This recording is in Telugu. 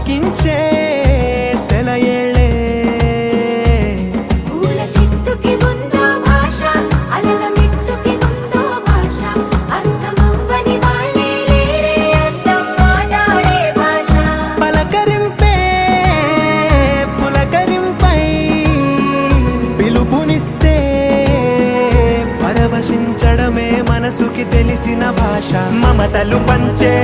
పలికించే సెలయేళే. పూల చెట్టుకి ఉందో భాష, అలల మిట్టుకి ఉందో భాష, అర్థమవ్వని వాళ్ళే లేరే అందం మాట్లాడే భాష. పలకరింపే పులకరింపై పిలుపునిస్తే పరవశించడమే మనసుకి తెలిసిన భాష. మమతలు పంచే